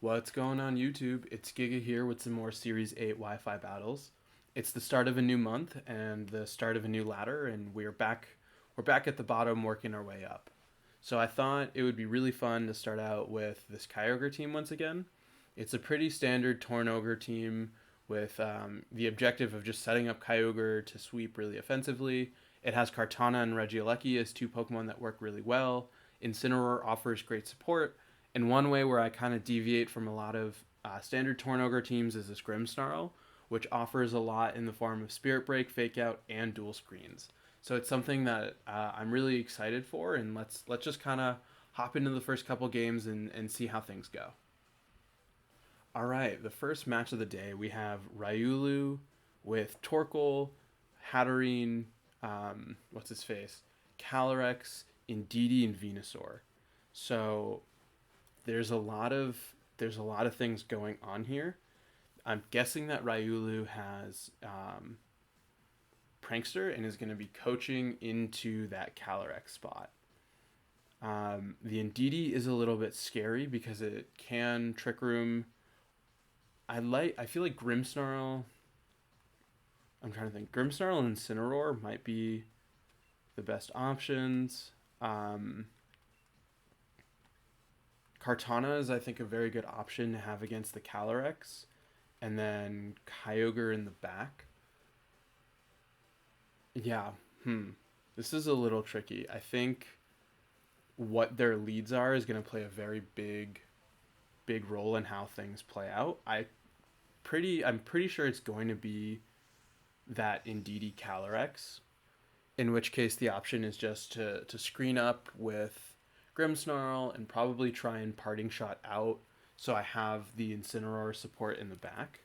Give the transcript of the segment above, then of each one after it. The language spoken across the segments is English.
What's going on YouTube? It's Giga here with some more Series 8 Wi-Fi battles. It's the start of a new month and the start of a new ladder, and we're back at the bottom working our way up. So I thought it would be really fun to start out with this Kyogre team once again. It's a pretty standard Torn Ogre team with the objective of just setting up Kyogre to sweep really offensively. It has Kartana and Regieleki as two Pokemon that work really well. Incineroar offers great support, and one way where I kind of deviate from a lot of standard Torn Ogre teams is this Grimmsnarl, which offers a lot in the form of Spirit Break, Fake Out, and Dual Screens. So it's something that I'm really excited for, and let's just kind of hop into the first couple games and see how things go. All right, the first match of the day we have Ryulu with Torkoal, Hatterene, what's his face, Calyrex, Indeedee, and Venusaur. So there's a lot of things going on here. I'm guessing that Ryulu has Prankster and is going to be coaching into that Calyrex spot. The Indeedee is a little bit scary because it can Trick Room. I feel like Grimmsnarl. I'm trying to think. Grimmsnarl and Incineroar might be the best options. Kartana is, I think, a very good option to have against the Calyrex, and then Kyogre in the back. Yeah, this is a little tricky. I think what their leads are is going to play a very big role in how things play out. I'm pretty sure it's going to be that Indeedee Calyrex, in which case the option is just to screen up with Grimmsnarl and probably try and Parting Shot out so I have the Incineroar support in the back.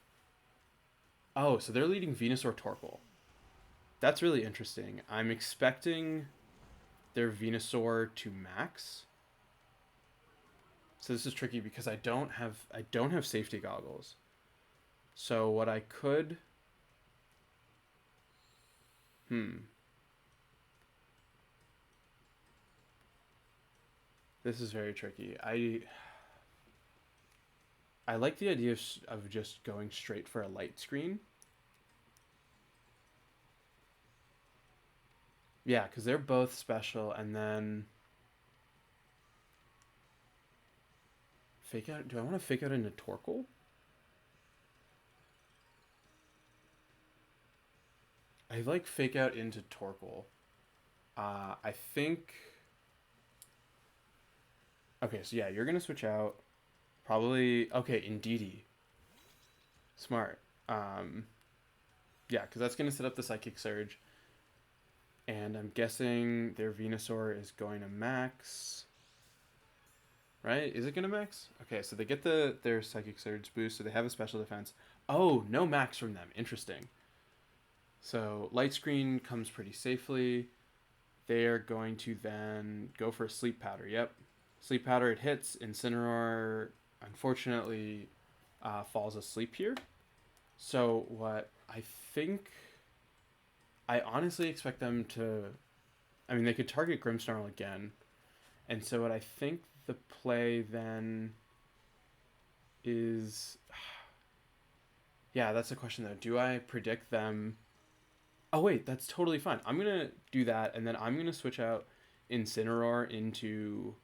Oh, so they're leading Venusaur Torkoal. That's really interesting. I'm expecting their Venusaur to max. So this is tricky because I don't have safety goggles. So what I could hmm this is very tricky. I like the idea of just going straight for a light screen. Yeah, because they're both special, and then fake out. Do I want to fake out into Torkoal? I like fake out into Torkoal. I think. Okay, so yeah, you're gonna switch out. Probably okay. Indeedee, smart. Um, yeah, because that's gonna set up the Psychic Surge, and I'm guessing their Venusaur is going to max. Right? Is it gonna max? Okay, so they get their Psychic Surge boost, so they have a special defense. Oh, no max from them. Interesting. So Light Screen comes pretty safely. They are going to then go for a Sleep Powder. Yep, Sleep Powder. It hits. Incineroar, unfortunately, falls asleep here. So what I think, I honestly expect them to. I mean, they could target Grimmsnarl again, and so what I think the play then is, yeah, that's the question though. Do I predict them? Oh wait, that's totally fine. I'm gonna do that, and then I'm gonna switch out Incineroar into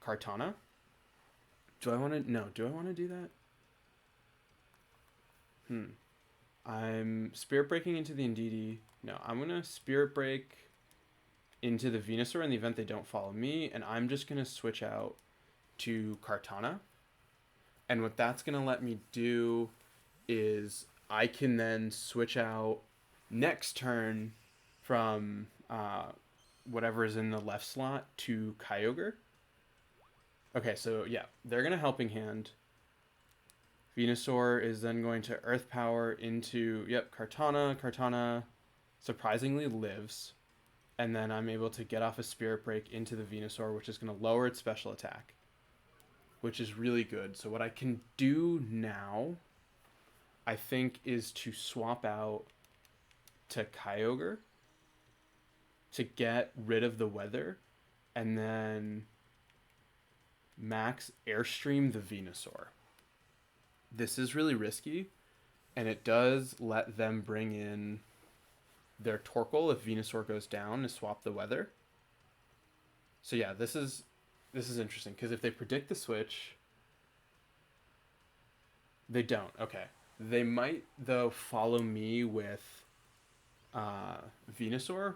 Kartana. Do I want to? No. Do I want to do that? Hmm. I'm Spirit Breaking into the Indeedee. No, I'm gonna Spirit Break into the Venusaur in the event they don't follow me, and I'm just gonna switch out to Kartana. And what that's gonna let me do is I can then switch out next turn from whatever is in the left slot to Kyogre. Okay, so yeah, they're gonna Helping Hand. Venusaur is then going to Earth Power into, yep, Kartana. Kartana surprisingly lives, and then I'm able to get off a Spirit Break into the Venusaur, which is going to lower its special attack, which is really good. So what I can do now, I think, is to swap out to Kyogre to get rid of the weather, and then max Airstream the Venusaur. this is really risky, and it does let them bring in their Torkoal if Venusaur goes down to swap the weather. So yeah, this is interesting because if they predict the switch, they don't. Okay, they might though follow me with Venusaur,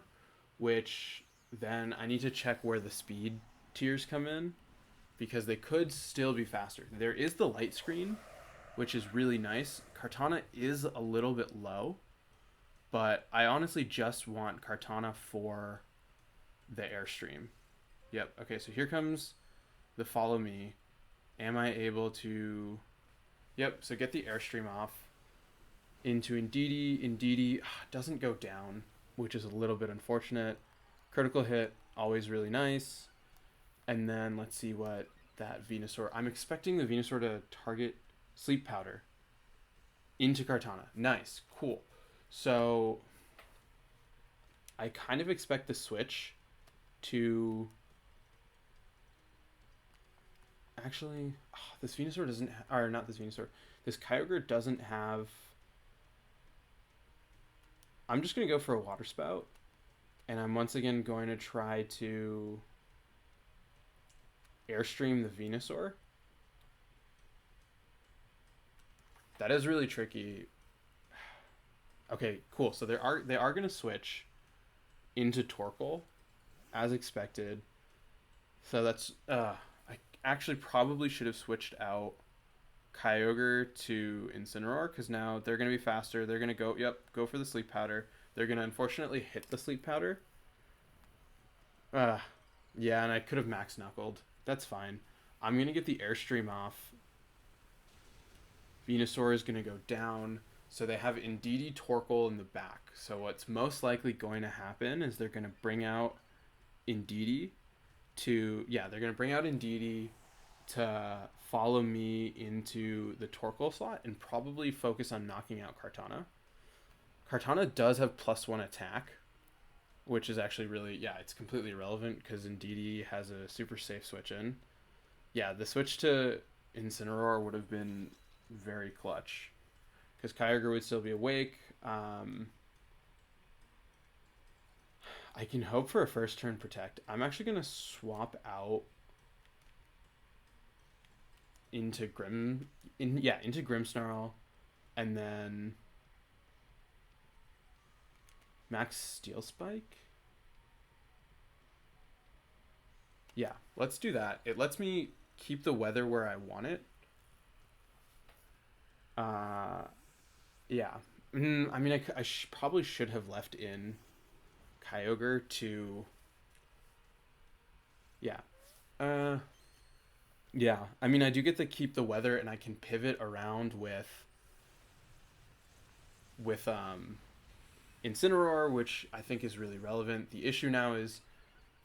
which then I need to check where the speed tiers come in because they could still be faster. There is the light screen, which is really nice. Kartana is a little bit low, but I honestly just want Kartana for the Airstream. Yep. Okay, so here comes the follow me. Am I able to... Yep, so get the Airstream off. Into Indeedee. Indeedee doesn't go down, which is a little bit unfortunate. Critical hit, always really nice. And then let's see what that Venusaur... I'm expecting the Venusaur to target Sleep Powder into Kartana. Nice. Cool. So I kind of expect the switch to... Actually, this Venusaur doesn't... Or not this Venusaur. This Kyogre doesn't have... I'm just going to go for a Water Spout. And I'm once again going to try to Airstream the Venusaur. That is really tricky. Okay, cool. So they are going to switch into Torkoal, as expected. So that's... I actually probably should have switched out Kyogre to Incineroar, because now they're going to be faster. They're going to go for the Sleep Powder. They're going to unfortunately hit the Sleep Powder. Yeah, and I could have Max Knuckled. That's fine. I'm going to get the Airstream off. Venusaur is going to go down. So they have Indeedee Torkoal in the back. So what's most likely going to happen is they're going to bring out Indeedee to... Yeah, they're going to bring out Indeedee to follow me into the Torkoal slot and probably focus on knocking out Kartana. Kartana does have +1 attack, which is actually really... Yeah, it's completely irrelevant because Indeedee has a super safe switch in. Yeah, the switch to Incineroar would have been very clutch because Kyogre would still be awake. I can hope for a first turn protect. I'm actually going to swap out into into Grimmsnarl and then Max Steel Spike. Yeah, let's do that. It lets me keep the weather where I want it. Yeah. I mean, I probably should have left in Kyogre to... Yeah. Yeah. I mean, I do get to keep the weather, and I can pivot around with Incineroar, which I think is really relevant. The issue now is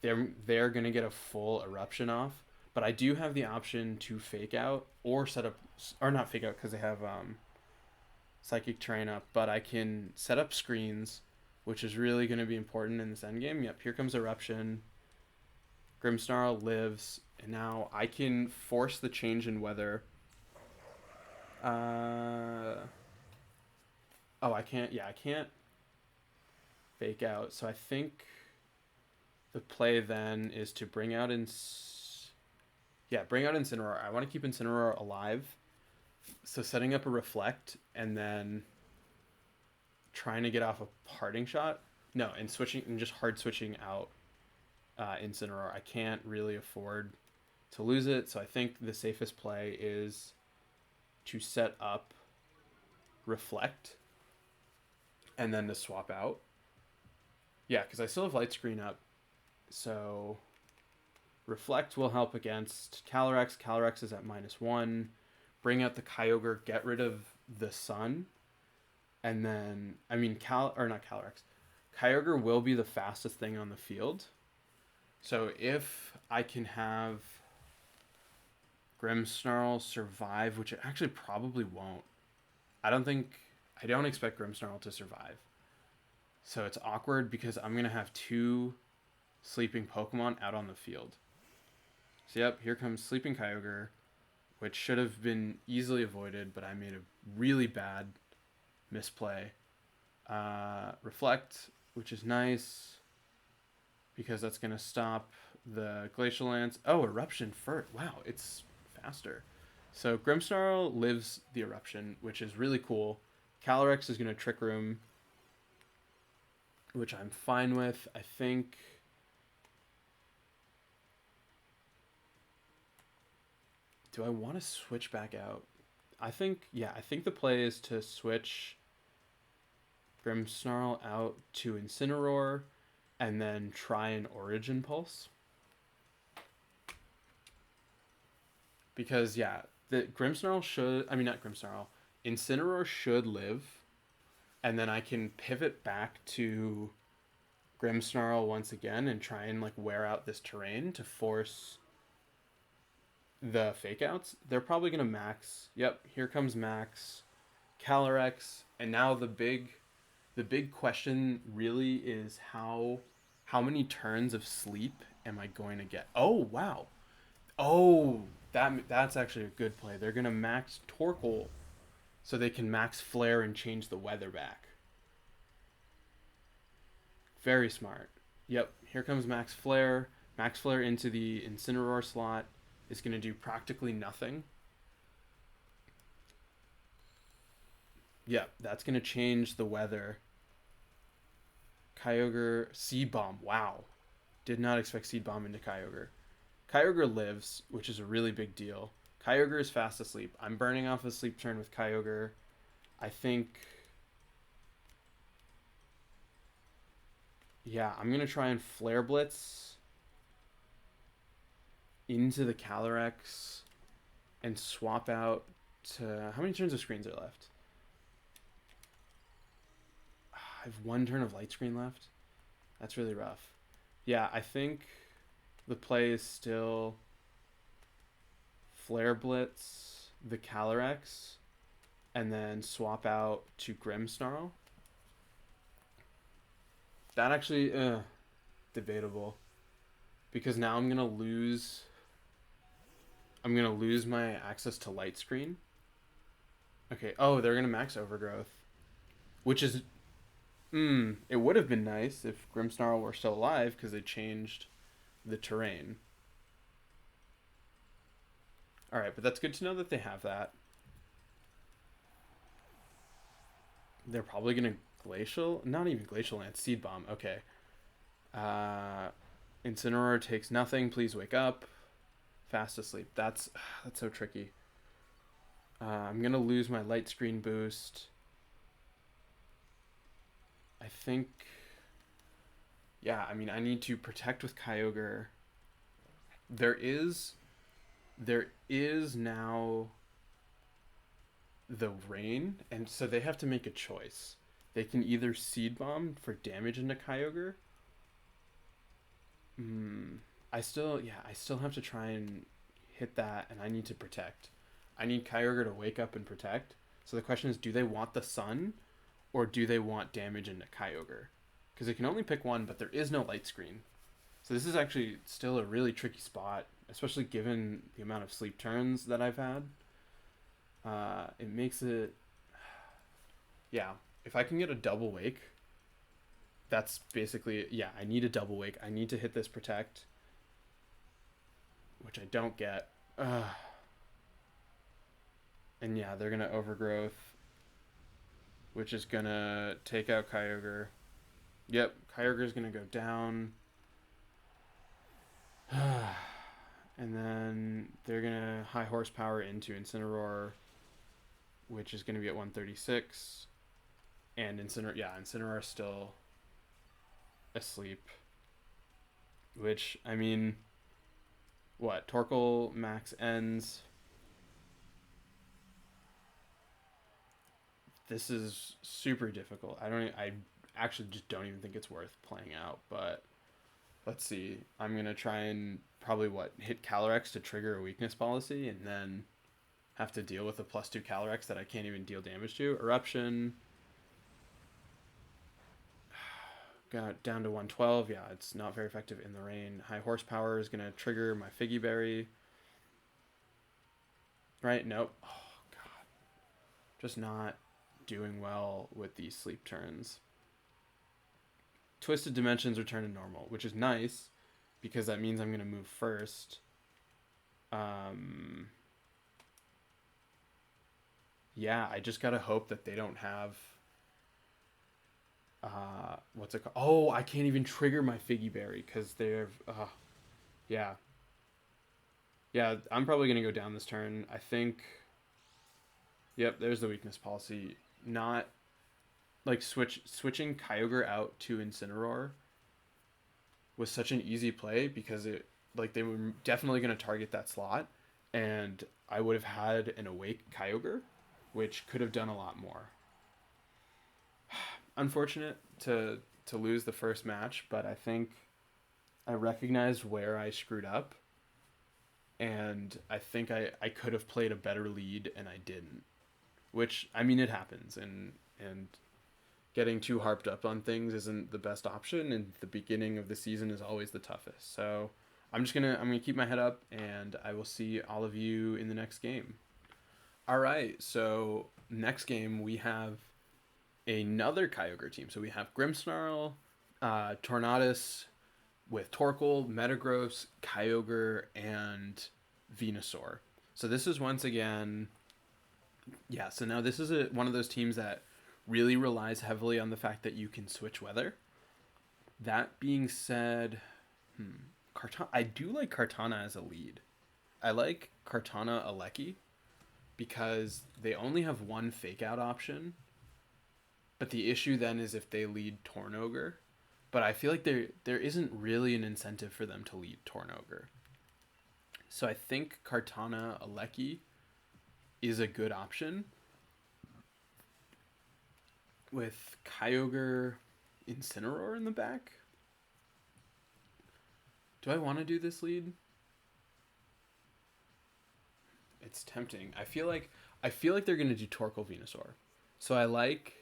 they're going to get a full Eruption off, but I do have the option to Fake Out or set up... Or not Fake Out, because they have... Psychic Terrain up, but I can set up screens, which is really going to be important in this endgame. Yep, here comes Eruption. Grimmsnarl lives, and now I can force the change in weather. Oh, I can't. Yeah, I can't Fake Out. So I think the play then is to bring out bring out Incineroar. I want to keep Incineroar alive. So setting up a Reflect and then trying to get off a Parting Shot. No, and just hard switching out Incineroar. I can't really afford to lose it. So I think the safest play is to set up Reflect and then to swap out. Yeah, because I still have Light Screen up. So Reflect will help against Calyrex. Calyrex is at -1. Bring out the Kyogre, get rid of the Sun, and then, I mean, not Calyrex. Kyogre will be the fastest thing on the field. So if I can have Grimmsnarl survive, which it actually probably won't. I don't expect Grimmsnarl to survive. So it's awkward because I'm going to have 2 sleeping Pokemon out on the field. So yep, here comes Sleeping Kyogre. which should have been easily avoided, but I made a really bad misplay. Reflect, which is nice because that's going to stop the Glacial Lance. Oh, Eruption first. Wow, it's faster. So Grimmsnarl lives the Eruption, which is really cool. Calyrex is going to Trick Room, which I'm fine with. I think... Do I want to switch back out? I think the play is to switch Grimmsnarl out to Incineroar and then try an Origin Pulse. Because, yeah, the Grimmsnarl should... I mean, not Grimmsnarl. Incineroar should live, and then I can pivot back to Grimmsnarl once again and try and, like, wear out this terrain to force the Fake Outs. They're probably going to max. Yep, here comes Max. Calyrex. And now the big question really is how many turns of sleep am I going to get? Oh, wow. Oh, that's actually a good play. They're going to max Torkoal so they can max Flare and change the weather back. Very smart. Yep, here comes Max Flare. Max Flare into the Incineroar slot is going to do practically nothing. Yep, that's going to change the weather. Kyogre, Seed Bomb. Wow. Did not expect Seed Bomb into Kyogre. Kyogre lives, which is a really big deal. Kyogre is fast asleep. I'm burning off a sleep turn with Kyogre. I think... Yeah, I'm going to try and Flare Blitz into the Calyrex and swap out to... How many turns of screens are left? I have one turn of Light Screen left. That's really rough. Yeah, I think the play is still Flare Blitz the Calyrex and then swap out to Grimmsnarl. That actually, debatable. Because now I'm going to lose my access to Light Screen. Okay, oh, they're going to max Overgrowth. Which is, it would have been nice if Grimmsnarl were still alive because they changed the terrain. Alright, but that's good to know that they have that. They're probably going to Glacial? Not even Glacial Lance. Seed Bomb. Okay. Incineroar takes nothing. Please wake up. Fast asleep. That's so tricky. I'm going to lose my Light Screen boost. I think... Yeah, I mean, I need to protect with Kyogre. There is now the rain, and so they have to make a choice. They can either Seed Bomb for damage into Kyogre. I still have to try and hit that, and I need to protect. I need Kyogre to wake up and protect. So the question is, do they want the sun, or do they want damage into Kyogre? Because they can only pick one, but there is no Light Screen. So this is actually still a really tricky spot, especially given the amount of sleep turns that I've had. It makes it... Yeah, if I can get a double wake, that's basically... Yeah, I need a double wake. I need to hit this protect, which I don't get. And yeah, they're going to Overgrowth, which is going to take out Kyogre. Yep, Kyogre's going to go down. And then they're going to high horsepower into Incineroar, which is going to be at 136. And Incineroar still asleep. Which, I mean, what? Torkoal max ends. This is super difficult. I actually just don't even think it's worth playing out, but let's see. I'm going to try and probably, hit Calyrex to trigger a weakness policy, and then have to deal with a +2 Calyrex that I can't even deal damage to. Eruption. Got down to 112. Yeah, it's not very effective in the rain. High horsepower is going to trigger my Figgy Berry. Right? Nope. Oh, God. Just not doing well with these sleep turns. Twisted Dimensions return to normal, which is nice because that means I'm going to move first. Um, yeah, I just got to hope that they don't have. What's it called? Oh, I can't even trigger my Figgy Berry because they're. Yeah. Yeah, I'm probably going to go down this turn. I think. Yep, there's the weakness policy. Not like switching Kyogre out to Incineroar was such an easy play because it like they were definitely going to target that slot, and I would have had an awake Kyogre, which could have done a lot more. Unfortunate to lose the first match, but I think I recognized where I screwed up, and I think I could have played a better lead and I didn't. Which I mean it happens, and getting too harped up on things isn't the best option, and the beginning of the season is always the toughest. So I'm gonna keep my head up, and I will see all of you in the next game. All right, so next game we have another Kyogre team. So we have Grimmsnarl, Tornadus with Torkoal, Metagross, Kyogre, and Venusaur. So this is once again, yeah. So now this is one of those teams that really relies heavily on the fact that you can switch weather. That being said, Kartana. I do like Kartana as a lead. I like Kartana Aleki because they only have one fake out option. But the issue then is if they lead Tornogre. But I feel like there isn't really an incentive for them to lead Tornogre. So I think Kartana Aleki is a good option with Kyogre Incineroar in the back. Do I want to do this lead? It's tempting. I feel like they're gonna do Torkoal Venusaur. So I like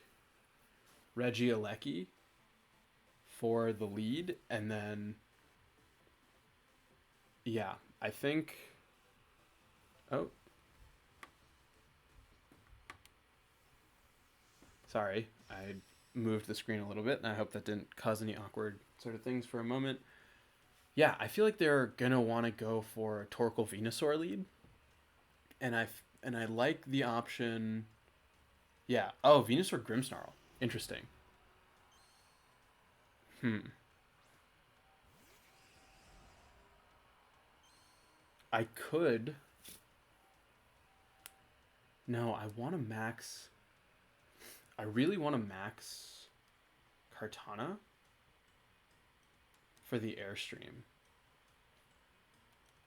Regieleki for the lead, and then yeah, I think. Oh, sorry, I moved the screen a little bit, and I hope that didn't cause any awkward sort of things for a moment. Yeah, I feel like they're gonna want to go for a Torkoal Venusaur lead, and I like the option. Yeah. Oh, Venusaur Grimmsnarl. Interesting. Hmm. I could. No, I want to max. I really want to max Kartana for the Airstream.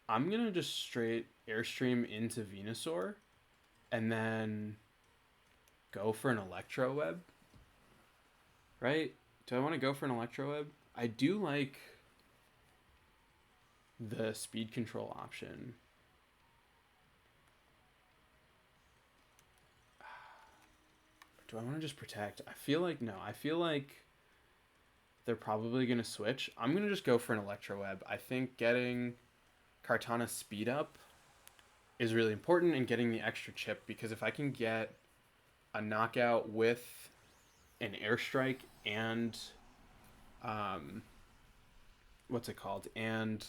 I'm gonna just straight Airstream into Venusaur, and then go for an Electro Web. Right? Do I want to go for an Electro Web? I do like the speed control option. Do I want to just protect? I feel like no. I feel like they're probably going to switch. I'm going to just go for an Electro Web. I think getting Kartana speed up is really important, and getting the extra chip, because if I can get a knockout with an Airstrike and what's it called? And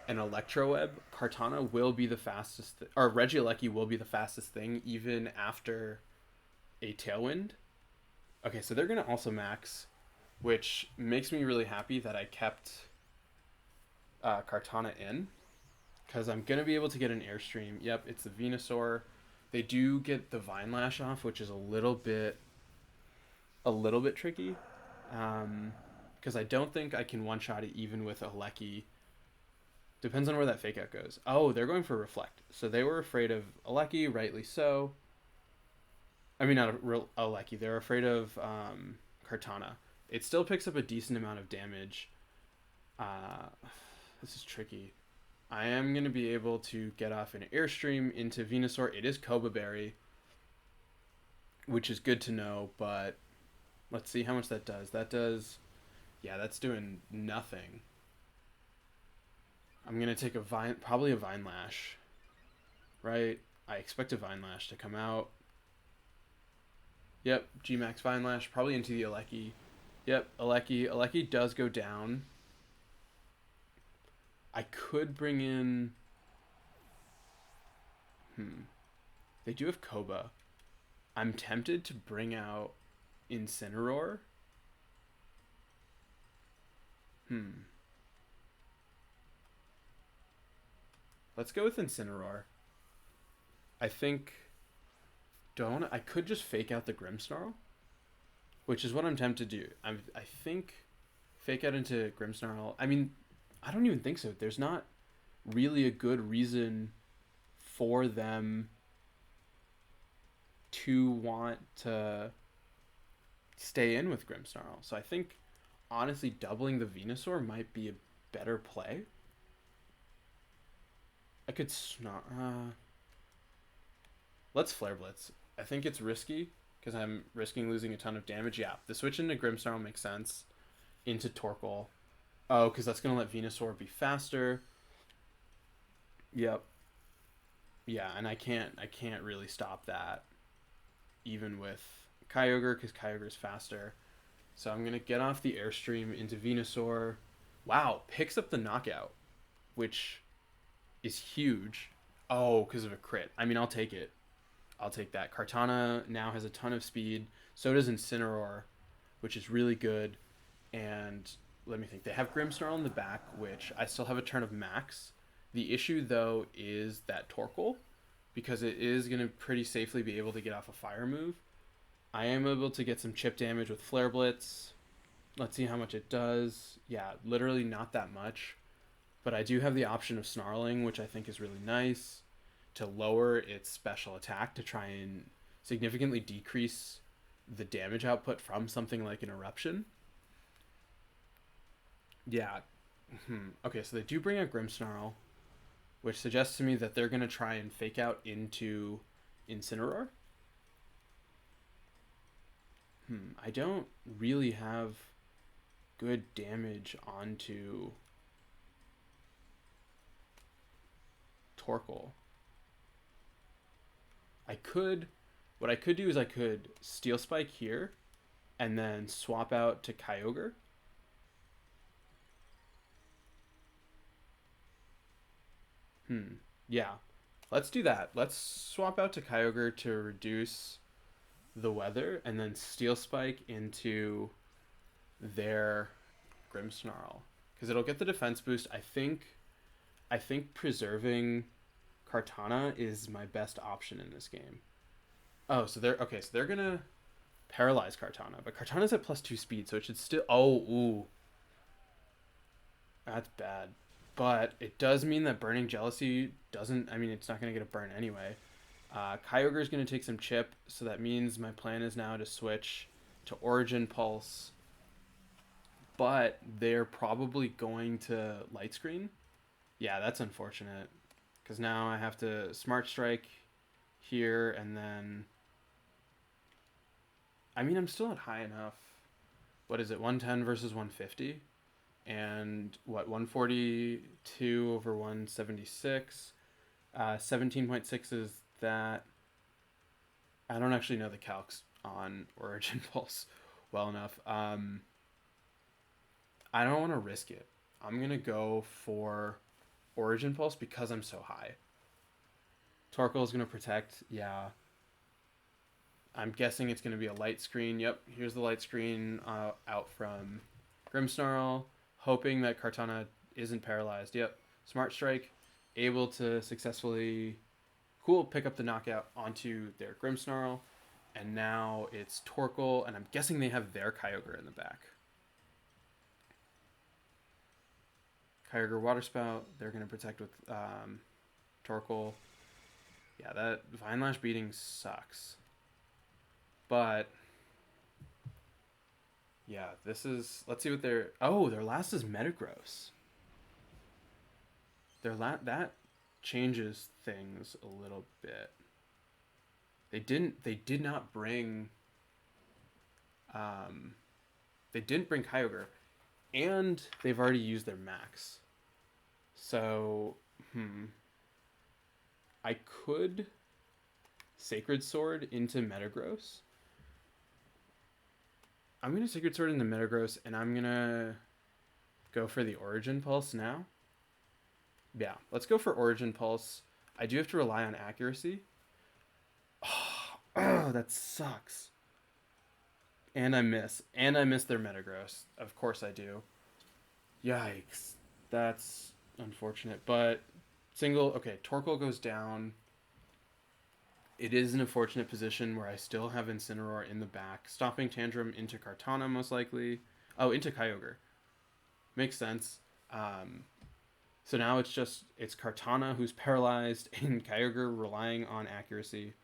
an Electro Web, Kartana will be the fastest, or Regieleki will be the fastest thing even after a Tailwind. Okay, so they're gonna also max, which makes me really happy that I kept Kartana in, because I'm gonna be able to get an Airstream. Yep, it's the Venusaur. They do get the Vine Lash off, which is a little bit tricky, because I don't think I can one shot it even with a Lecky. Depends on where that fake out goes. Oh, they're going for Reflect. So they were afraid of Aleki, rightly so. I mean, not Aleki. They're afraid of Kartana. It still picks up a decent amount of damage. This is tricky. I am going to be able to get off an Airstream into Venusaur. It is Koba Berry, which is good to know, but let's see how much that does. Yeah, that's doing nothing. I'm going to take probably a Vine Lash, right? I expect a Vine Lash to come out. Yep, G-Max Vine Lash, probably into the Alecki. Yep, Alecki. Alecki does go down. I could bring in... They do have Koba. I'm tempted to bring out Incineroar. Let's go with Incineroar. I think... I could just fake out the Grimmsnarl, which is what I'm tempted to do. I think fake out into Grimmsnarl. I mean, I don't even think so. There's not really a good reason for them to want to stay in with Grimmsnarl. So I think, honestly, doubling the Venusaur might be a better play. I could snarl... let's Flare Blitz. I think it's risky because I'm risking losing a ton of damage. Yeah, the switch into Grimmsnarl makes sense. Into Torkoal. Oh, because that's going to let Venusaur be faster. Yep. Yeah, and I can't really stop that. Even with Kyogre, because Kyogre's faster. So I'm going to get off the Airstream into Venusaur. Wow, picks up the Knockout, which is huge. Oh, because of a crit. I mean, I'll take it. I'll take that. Kartana now has a ton of speed. So does Incineroar, which is really good. And let me think. They have Grimmsnarl in the back, which I still have a turn of max. The issue, though, is that Torkoal, because it is going to pretty safely be able to get off a fire move. I am able to get some chip damage with Flare Blitz. Let's see how much it does. Yeah, literally not that much. But I do have the option of Snarling, which I think is really nice, to lower its special attack to try and significantly decrease the damage output from something like an Eruption. Yeah. Okay, so they do bring out Grimmsnarl, which suggests to me that they're going to try and fake out into Incineroar. I don't really have good damage onto Torkoal. What I could do is I could Steel Spike here and then swap out to Kyogre. Yeah. Let's do that. Let's swap out to Kyogre to reduce the weather and then Steel Spike into their Grimmsnarl. Because it'll get the defense boost. I think preserving Kartana is my best option in this game. Oh, so they're gonna paralyze Kartana, but Kartana's at +2 speed, so it should still... Oh, ooh. That's bad. But it does mean that Burning Jealousy doesn't... I mean, it's not going to get a burn anyway. Kyogre's going to take some chip, so that means my plan is now to switch to Origin Pulse. But they're probably going to Light Screen. Yeah, that's unfortunate. Because now I have to Smart Strike here, and then... I mean, I'm still at high enough. What is it, 110 versus 150? And what, 142 over 176? 17.6 is that. I don't actually know the calcs on Origin Pulse well enough. I don't want to risk it. I'm going to go for Origin Pulse because I'm so high. Torkoal is going to protect. Yeah. I'm guessing it's going to be a light screen. Yep, here's the light screen out from Grimmsnarl. Hoping that Kartana isn't paralyzed. Yep. Smart Strike. Able to successfully... Cool. Pick up the knockout onto their Grimmsnarl. And now it's Torkoal. And I'm guessing they have their Kyogre in the back. Kyogre Water Spout. They're going to protect with Torkoal. Yeah, that Vine Lash beating sucks. But... yeah, this is... Let's see what their... Oh, their last is Metagross. That changes things a little bit. They did not bring... they didn't bring Kyogre. And they've already used their max. So, I could Sacred Sword into Metagross. I'm going to Sacred Sword into Metagross, and I'm going to go for the Origin Pulse now. Yeah, let's go for Origin Pulse. I do have to rely on accuracy. Oh, that sucks. And I miss. And I miss their Metagross. Of course I do. Yikes. That's unfortunate. But okay, Torkoal goes down. It is an unfortunate position where I still have Incineroar in the back. Stopping Tantrum into Kartana, most likely. Oh, into Kyogre. Makes sense. So now it's Kartana who's paralyzed and Kyogre relying on accuracy.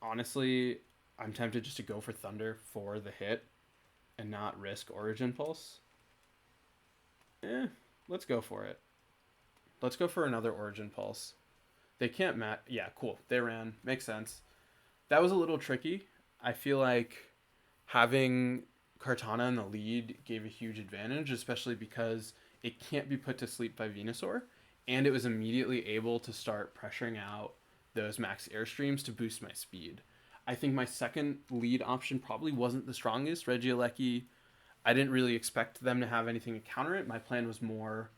Honestly, I'm tempted just to go for Thunder for the hit and not risk Origin Pulse. Let's go for it. Let's go for another Origin Pulse. They can't match. Yeah, cool. They ran. Makes sense. That was a little tricky. I feel like having Kartana in the lead gave a huge advantage, especially because it can't be put to sleep by Venusaur, and it was immediately able to start pressuring out those max airstreams to boost my speed. I think my second lead option probably wasn't the strongest. Regieleki, I didn't really expect them to have anything to counter it. My plan was more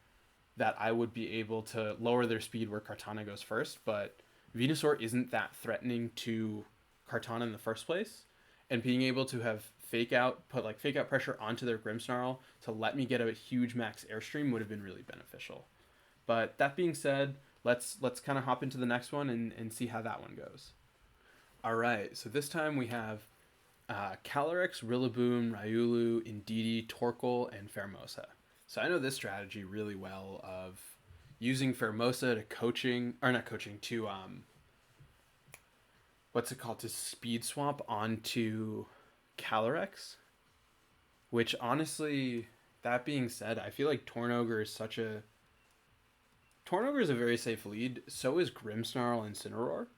that I would be able to lower their speed where Kartana goes first, but Venusaur isn't that threatening to Kartana in the first place, and being able to have fake out pressure onto their Grimmsnarl to let me get a huge max airstream would have been really beneficial. But that being said, let's kind of hop into the next one and see how that one goes. All right, so this time we have Calyrex, Rillaboom, Riolu, Indeedee, Torkoal, and Pheromosa. So I know this strategy really well of using Pheromosa to to speed swap onto Calyrex, which honestly, that being said, I feel like Tornogre is a very safe lead. So is Grimmsnarl and Incineroar.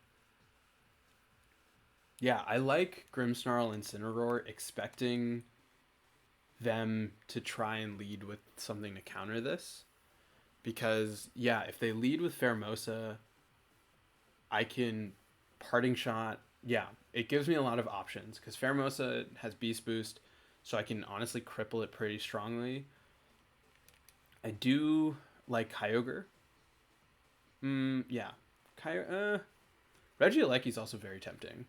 Yeah, I like Grimmsnarl and Incineroar, expecting them to try and lead with something to counter this. Because, yeah, if they lead with Pheromosa, I can Parting Shot. Yeah, it gives me a lot of options because Pheromosa has Beast Boost, so I can honestly cripple it pretty strongly. I do like Kyogre. Yeah. Regieleki is also very tempting.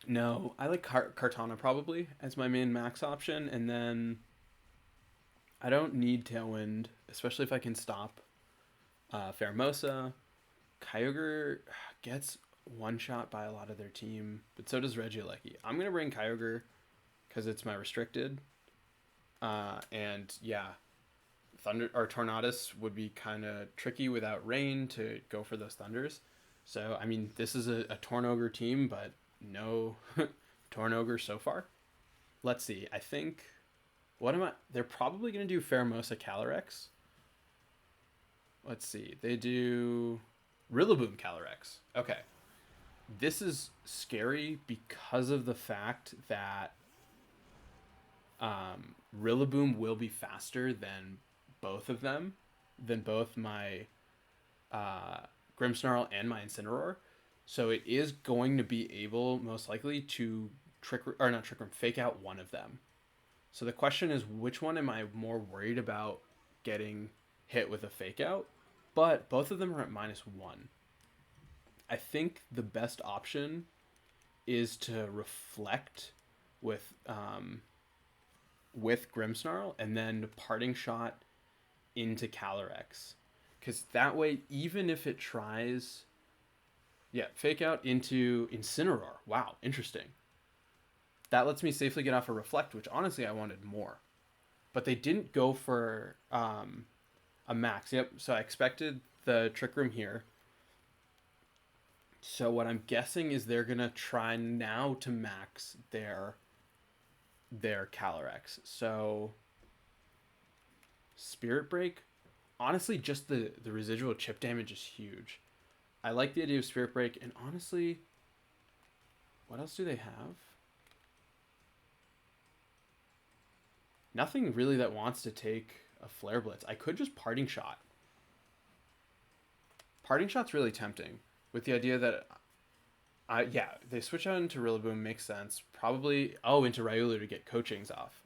No, I like Kartana probably as my main max option, and then I don't need Tailwind, especially if I can stop Pheromosa. Kyogre gets one shot by a lot of their team, but so does Regieleki. I'm gonna bring Kyogre because it's my restricted, and yeah, Thunder or Tornadus would be kind of tricky without rain to go for those thunders. So I mean, this is a Tornogre team, but no Tornogre so far. Let's see. I think they're probably gonna do Pheromosa Calyrex. Let's see. They do Rillaboom Calyrex. Okay. This is scary because of the fact that Rillaboom will be faster than both of them, than both my Grimmsnarl and my Incineroar. So it is going to be able, most likely, to fake out one of them. So the question is, which one am I more worried about getting hit with a fake out? But both of them are at -1. I think the best option is to reflect with Grimmsnarl and then Parting Shot into Calyrex. Because that way, even if it tries... Yeah, fake out into Incineroar. Wow, interesting. That lets me safely get off a Reflect, which honestly I wanted more. But they didn't go for a max. Yep, so I expected the Trick Room here. So what I'm guessing is they're going to try now to max their Calyrex. So Spirit Break, honestly, just the residual chip damage is huge. I like the idea of Spirit Break, and honestly, what else do they have? Nothing really that wants to take a Flare Blitz. I could just Parting Shot. Parting Shot's really tempting. with the idea that yeah, they switch out into Rillaboom makes sense. Probably into Ryulu to get coachings off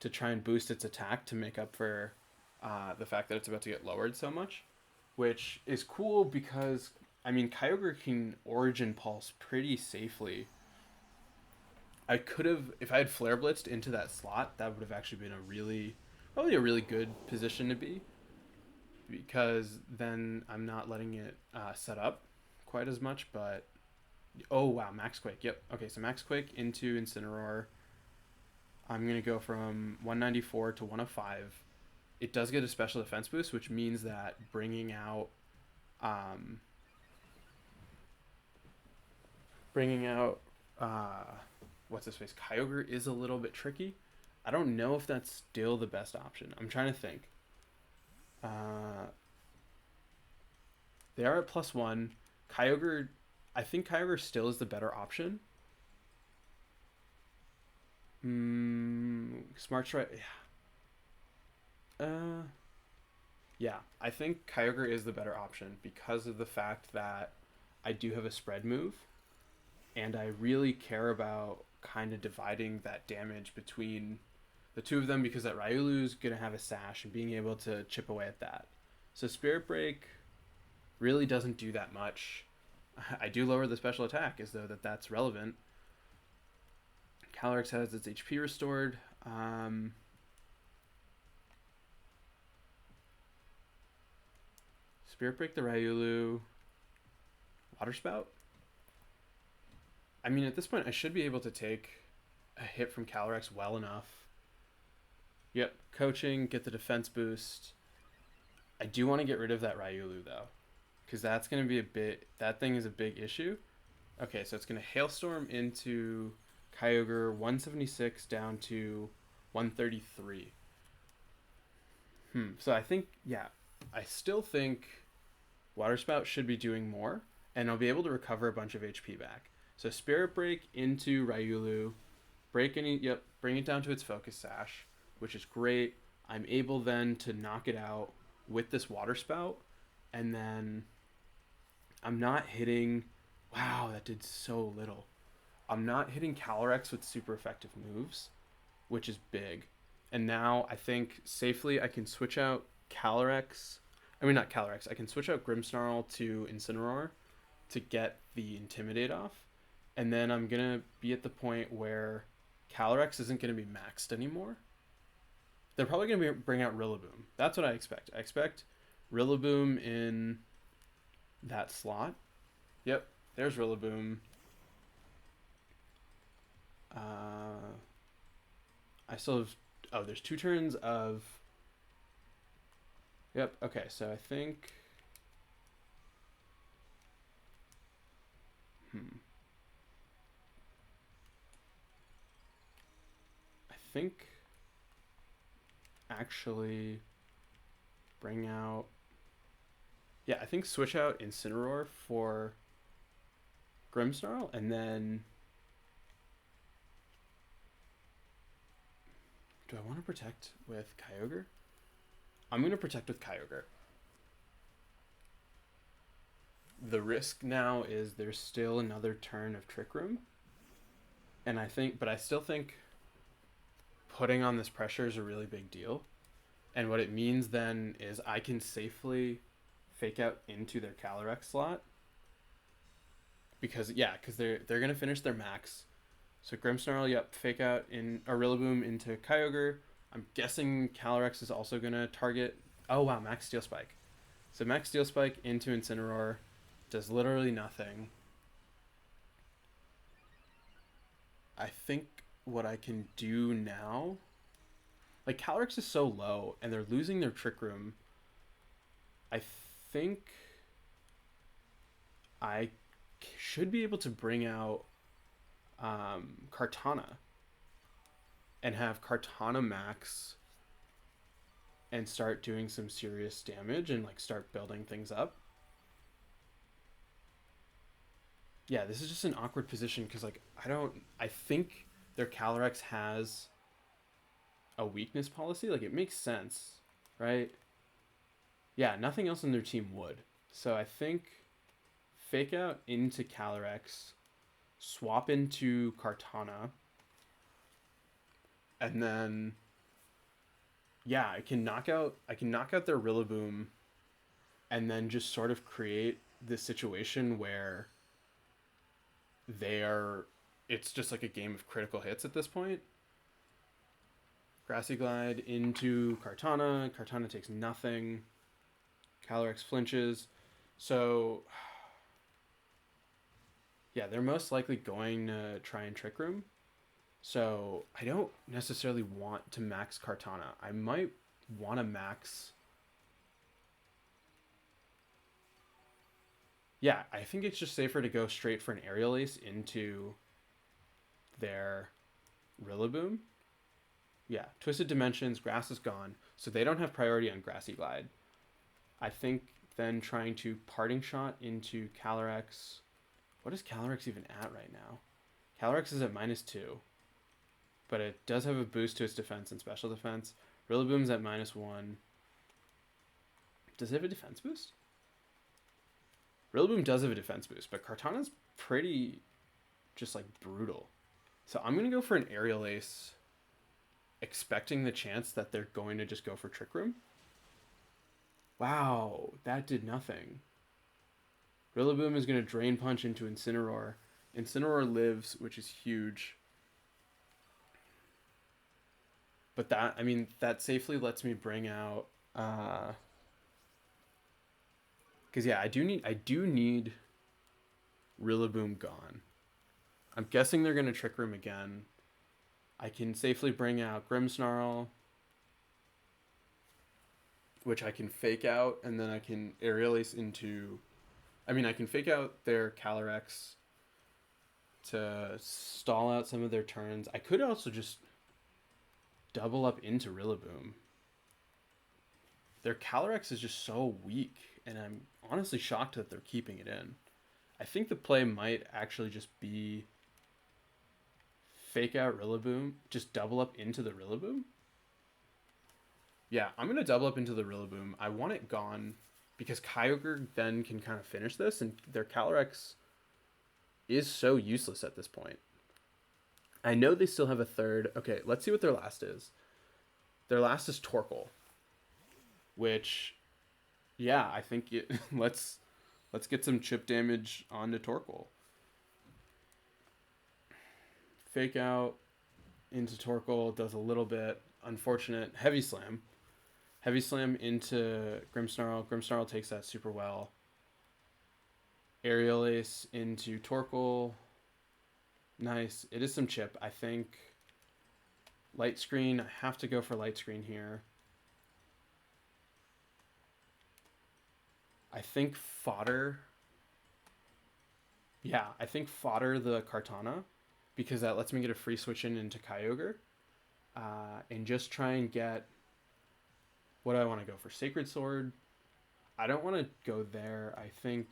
to try and boost its attack to make up for the fact that it's about to get lowered so much, which is cool because I mean Kyogre can Origin Pulse pretty safely. I could have, if I had Flare Blitzed into that slot, that would have actually been probably a really good position to be, because then I'm not letting it set up quite as much. But oh wow, Max Quake. Yep. Okay, so Max Quake into Incineroar. I'm gonna go from 194 to 105. It does get a special defense boost, which means that um, bringing out what's his face, Kyogre is a little bit tricky. I don't know if that's still the best option. I'm trying to think. They are at +1. Kyogre, I think Kyogre still is the better option. Smart Strike. Yeah, I think Kyogre is the better option because of the fact that I do have a spread move, and I really care about kind of dividing that damage between the two of them because that Ryulu's gonna have a sash and being able to chip away at that. So Spirit Break really doesn't do that much. I do lower the special attack as though that's relevant. Calyrex has its HP restored. Spirit Break the Ryulu. Water Spout? I mean, at this point, I should be able to take a hit from Calyrex well enough. Yep, coaching, get the defense boost. I do want to get rid of that Ryulu, though, because that's going to be that thing is a big issue. Okay, so it's going to Hailstorm into Kyogre, 176 down to 133. So I think, yeah, I still think Water Spout should be doing more, and I'll be able to recover a bunch of HP back. So Spirit Break into Ryulu, bring it down to its Focus Sash, which is great. I'm able then to knock it out with this Water Spout, and then I'm not hitting... Wow, that did so little. I'm not hitting Calyrex with super effective moves, which is big. And now I think safely I can switch out Calyrex. I mean, not Calyrex. I can switch out Grimmsnarl to Incineroar to get the Intimidate off. And then I'm going to be at the point where Calyrex isn't going to be maxed anymore. They're probably going to bring out Rillaboom. That's what I expect. I expect Rillaboom in that slot. Yep, there's Rillaboom. I still have... Oh, there's 2 turns of... Yep, okay, so I think... I think... Actually... Bring out... Yeah, I think switch out Incineroar for Grimmsnarl, and then... Do I want to protect with Kyogre? I'm going to protect with Kyogre. The risk now is there's still another turn of Trick Room. And I still think putting on this pressure is a really big deal. And what it means then is I can safely fake out into their Calyrex slot. Because they're going to finish their max. So Grimmsnarl, yep, fake out in a Rillaboom into Kyogre. I'm guessing Calyrex is also going to target... Oh, wow, Max Steel Spike. So Max Steel Spike into Incineroar does literally nothing. I think what I can do now... Like, Calyrex is so low, and they're losing their Trick Room. I think I should be able to bring out Kartana and have Kartana max and start doing some serious damage and like start building things up. Yeah, this is just an awkward position because like I think their Calyrex has a weakness policy. Like, it makes sense, right? Yeah, nothing else in their team would. So I think fake out into Calyrex, swap into Kartana, and then yeah, I can knock out their Rillaboom, and then just sort of create this situation where it's just like a game of critical hits at this point. Grassy Glide into Kartana. Kartana takes nothing. Calyrex flinches. So yeah, they're most likely going to try and Trick Room. So I don't necessarily want to max Kartana. I might want to max... Yeah, I think it's just safer to go straight for an Aerial Ace into their Rillaboom. Yeah, Twisted Dimensions, Grass is gone, so they don't have priority on Grassy Glide. I think then trying to Parting Shot into Calyrex. What is Calyrex even at right now? Calyrex is at -2, but it does have a boost to its defense and special defense. Rillaboom's at -1. Does it have a defense boost? Rillaboom does have a defense boost, but Kartana's pretty just like brutal. So I'm going to go for an Aerial Ace, expecting the chance that they're going to just go for Trick Room. Wow, that did nothing. Rillaboom is going to Drain Punch into Incineroar. Incineroar lives, which is huge. But that, I mean, that safely lets me bring out... Because yeah, I do need Rillaboom gone. I'm guessing they're going to Trick Room again. I can safely bring out Grimmsnarl, which I can fake out, and then I can Aerial Ace into... I mean, I can fake out their Calyrex to stall out some of their turns. I could also just double up into Rillaboom. Their Calyrex is just so weak, and I'm honestly shocked that they're keeping it in. I think the play might actually just be fake out Rillaboom, just double up into the Rillaboom. Yeah, I'm going to double up into the Rillaboom. I want it gone because Kyogre then can kind of finish this, and their Calyrex is so useless at this point. I know they still have a third. Okay, let's see what their last is. Their last is Torkoal, which, yeah, I think let's get some chip damage onto Torkoal. Fake out into Torkoal, does a little bit. Unfortunate. Heavy Slam. Heavy Slam into Grimmsnarl. Grimmsnarl takes that super well. Aerial Ace into Torkoal. Nice. It is some chip. I think Light Screen. I have to go for Light Screen here. I think Fodder. Yeah, I think Fodder the Kartana, because that lets me get a free switch into Kyogre. And just try and get... What do I want to go for? Sacred Sword? I don't want to go there. I think...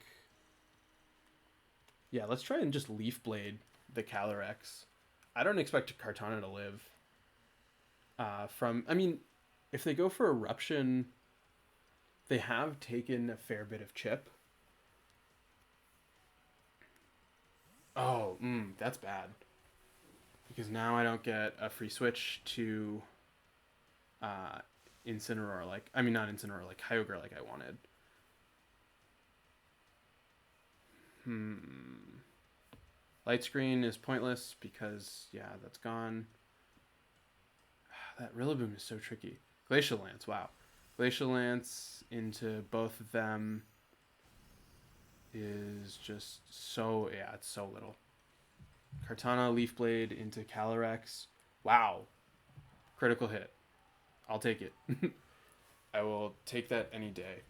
Yeah, let's try and just Leaf Blade the Calyrex. I don't expect Kartana to live. I mean, if they go for Eruption, they have taken a fair bit of chip. Oh, that's bad. Because now I don't get a free switch to Incineroar, like Kyogre like I wanted. Light Screen is pointless because, yeah, that's gone. That Rillaboom is so tricky. Glacial Lance, wow. Glacial Lance into both of them is just so, yeah, it's so little. Kartana, Leaf Blade into Calyrex. Wow. Critical hit. I'll take it. I will take that any day.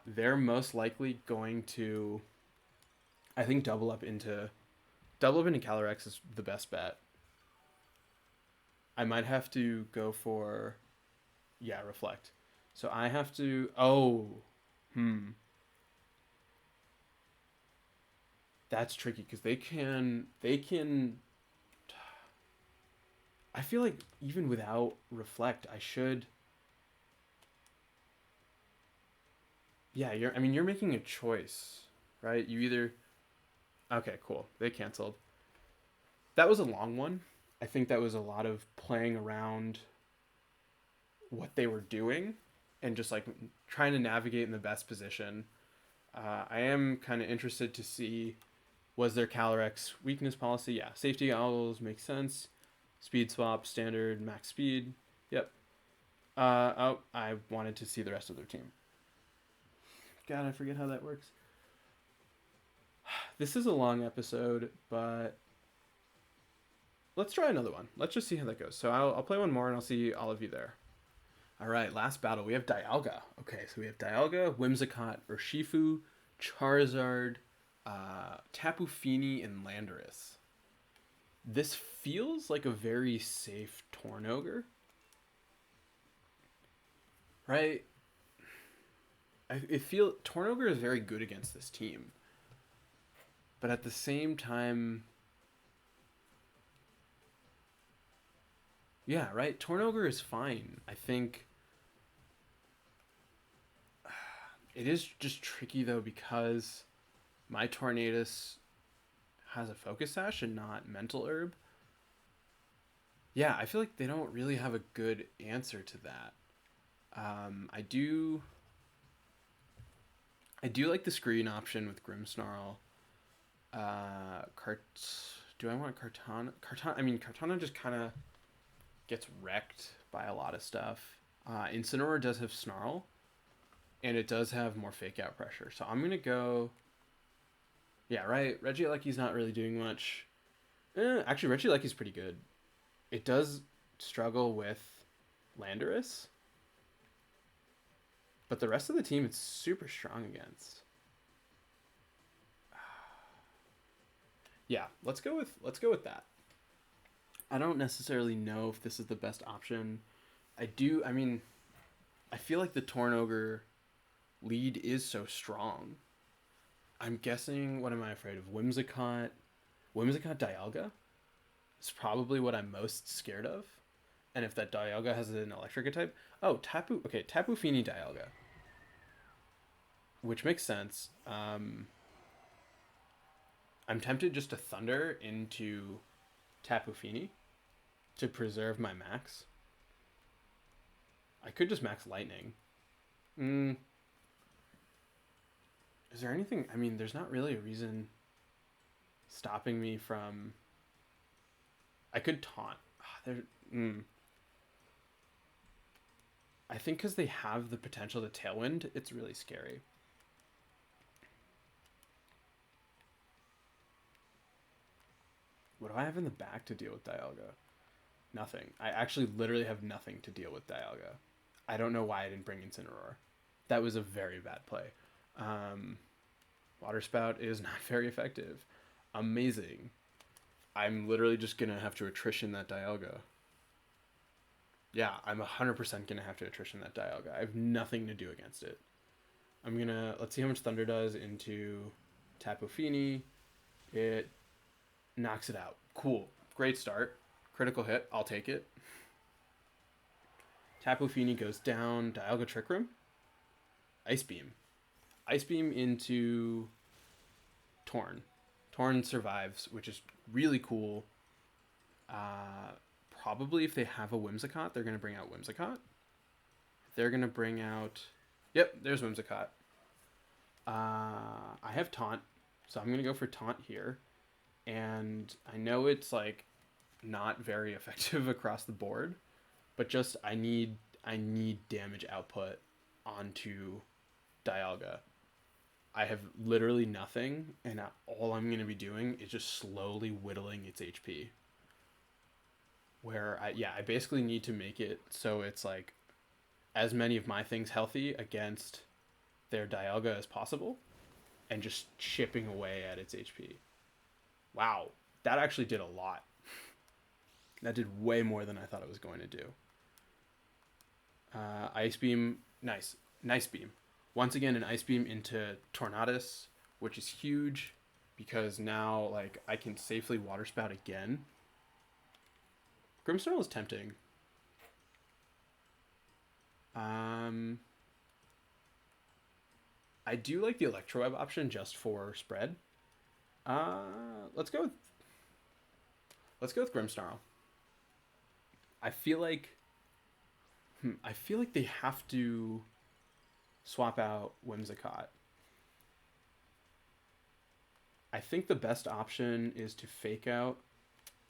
They're most likely going to, I think, double up into Calyrex is the best bet. I might have to go for, yeah, Reflect. So I have to, that's tricky because they can, I feel like even without Reflect, I should, yeah, you're making a choice, right? You either... Okay, cool. They canceled. That was a long one. I think that was a lot of playing around what they were doing and just like trying to navigate in the best position. I am kind of interested to see, was their Calyrex weakness policy? Yeah, safety goggles makes sense. Speed swap, standard, max speed. Yep. Oh, I wanted to see the rest of their team. God, I forget how that works. This is a long episode, but let's try another one. Let's just see how that goes. So I'll play one more and I'll see all of you there. All right, last battle. We have Dialga. Okay, so we have Dialga, Whimsicott, Urshifu, Charizard, Tapu Fini, and Landorus. This feels like a very safe Tornogre, right? I feel Tornogre is very good against this team, but at the same time, yeah, right. Tornogre is fine. I think it is just tricky though because my Tornadus has a Focus Sash and not Mental Herb. Yeah, I feel like they don't really have a good answer to that. I do like the screen option with Grimmsnarl. Do I want Kartana? I mean, Kartana just kind of gets wrecked by a lot of stuff. Incineroar does have Snarl, and it does have more Fake Out pressure. So I'm gonna go. Yeah, right. Regieleki's not really doing much. Actually, Regieleki's pretty good. It does struggle with Landorus, but the rest of the team it's super strong against. Yeah, let's go with that. I don't necessarily know if this is the best option. I mean, I feel like the Tornogre lead is so strong. I'm guessing, what am I afraid of? Whimsicott Dialga is probably what I'm most scared of. And if that Dialga has an Electric type, Tapu Fini Dialga, which makes sense. I'm tempted just to Thunder into Tapu Fini to preserve my max. I could just max Lightning. Is there anything? I mean, there's not really a reason stopping me from... I could taunt. I think because they have the potential to Tailwind, it's really scary. What do I have in the back to deal with Dialga? Nothing. I actually literally have nothing to deal with Dialga. I don't know why I didn't bring Incineroar. That was a very bad play. Water Spout is not very effective. Amazing. I'm literally just going to have to attrition that Dialga. Yeah, I'm 100% going to have to attrition that Dialga. I have nothing to do against it. I'm going to... Let's see how much Thunder does into Tapu Fini. It knocks it out. Cool. Great start. Critical hit. I'll take it. Tapu Fini goes down. Dialga Trick Room. Ice Beam. Ice Beam into Torn. Torn survives, which is really cool. Probably if they have a Whimsicott, they're going to bring out Whimsicott. They're going to bring out... Yep, there's Whimsicott. I have Taunt, so I'm going to go for Taunt here. And I know it's like not very effective across the board, but just I need damage output onto Dialga. I have literally nothing, and all I'm going to be doing is just slowly whittling its HP. Where I basically need to make it so it's like as many of my things healthy against their Dialga as possible, and just chipping away at its HP. Wow, that actually did a lot. That did way more than I thought it was going to do. Ice Beam, nice beam. Once again, an Ice Beam into Tornadus, which is huge because now like I can safely Water Spout again. Grimmsnarl is tempting. I do like the Electroweb option just for spread. Let's go with Grimmsnarl. I feel like they have to swap out Whimsicott. I think the best option is to fake out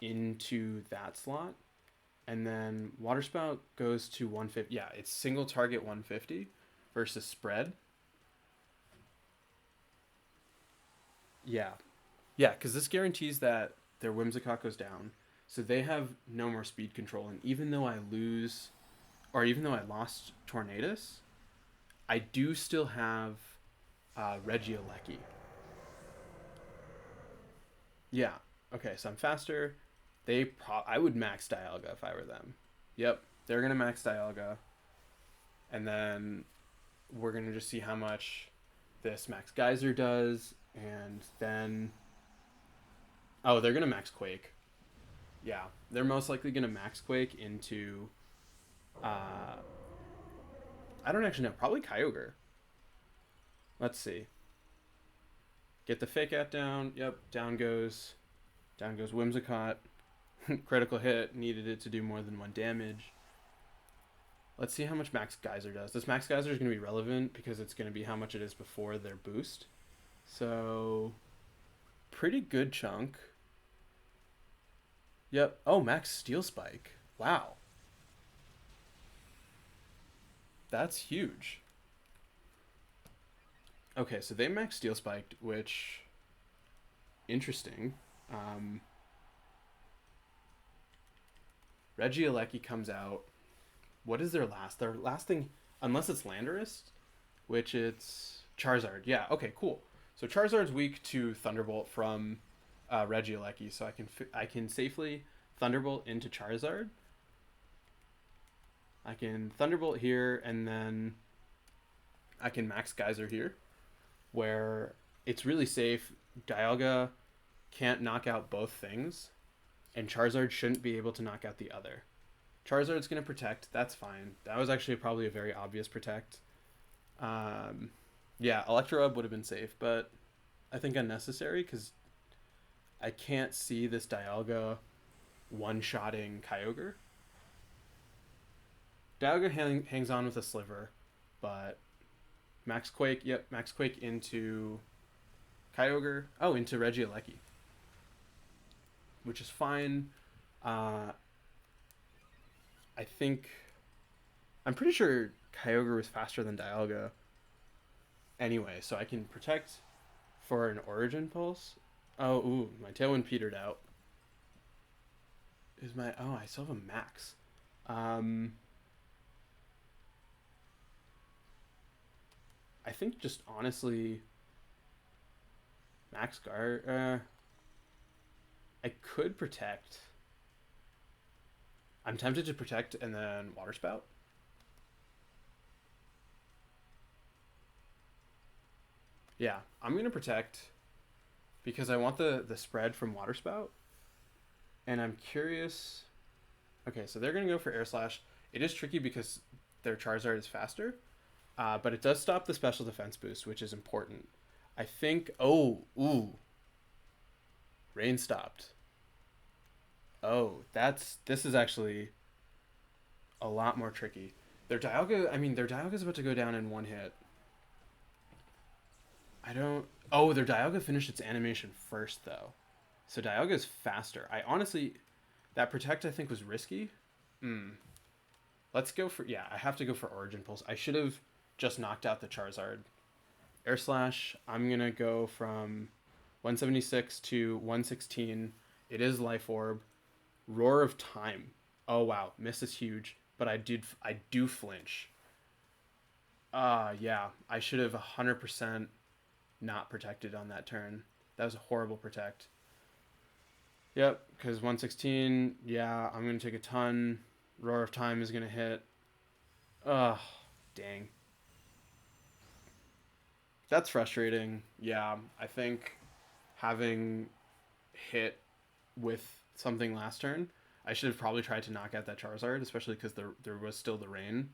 into that slot, and then Water Spout goes to 150. Yeah, it's single target 150 versus spread. Yeah, yeah, because this guarantees that their Whimsicott goes down, so they have no more speed control. And even though I lose, or even though I lost Tornadus, I do still have Regieleki. Yeah. Okay, so I'm faster. I would max Dialga if I were them. Yep, they're gonna max Dialga, and then we're gonna just see how much this Max Geyser does, and then they're gonna max Quake. Yeah, they're most likely gonna max Quake into I don't actually know, probably Kyogre. Let's see. Get the fake out down. Yep, down goes Whimsicott. Critical hit, needed it to do more than 1 damage. Let's see how much Max Geyser does. This Max Geyser is going to be relevant because it's going to be how much it is before their boost. So, pretty good chunk. Yep. Oh, Max Steel Spike. Wow. That's huge. Okay, so they max Steel Spiked, which... Interesting. Regieleki comes out. What is their last? Their last thing, unless it's Landorus, which it's Charizard. Yeah, okay, cool. So Charizard's weak to Thunderbolt from Regieleki, so I can safely Thunderbolt into Charizard. I can Thunderbolt here, and then I can Max Geyser here, where it's really safe. Dialga can't knock out both things, and Charizard shouldn't be able to knock out the other. Charizard's going to protect. That's fine. That was actually probably a very obvious protect. Yeah, Electroweb would have been safe, but I think unnecessary because I can't see this Dialga one-shotting Kyogre. Dialga hangs on with a Sliver, but Max Quake, yep, Max Quake into Kyogre. Oh, into Regieleki, which is fine. I'm pretty sure Kyogre was faster than Dialga anyway, so I can protect for an Origin Pulse. Oh, ooh, my Tailwind petered out. I still have a max. I think just honestly Max Guard, I could protect. I'm tempted to protect and then Water Spout. Yeah, I'm going to protect because I want the spread from Water Spout. And I'm curious. Okay, so they're going to go for Air Slash. It is tricky because their Charizard is faster, but it does stop the special defense boost, which is important. I think... Oh, ooh. Rain stopped. Oh, this is actually a lot more tricky. Their Dialga is about to go down in one hit. Their Dialga finished its animation first, though. So Dialga is faster. That Protect, I think, was risky. Let's go for... Yeah, I have to go for Origin Pulse. I should have just knocked out the Charizard. Air Slash, I'm going to go from 176 to 116. It is Life Orb. Roar of Time. Oh, wow. Miss is huge. But I do flinch. Yeah. I should have 100% not protected on that turn. That was a horrible protect. Yep, because 116, yeah, I'm going to take a ton. Roar of Time is going to hit. Ugh, dang. That's frustrating. Yeah, I think having hit with something last turn, I should have probably tried to knock out that Charizard, especially because there was still the rain.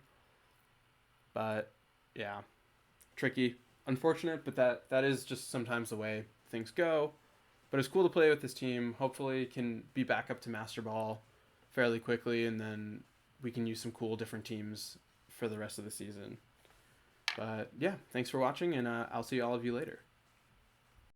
But, yeah, tricky. unfortunate, but that is just sometimes the way things go. But it's cool to play with this team. Hopefully, can be back up to Master Ball fairly quickly, and then we can use some cool different teams for the rest of the season. But yeah, thanks for watching, and I'll see all of you later.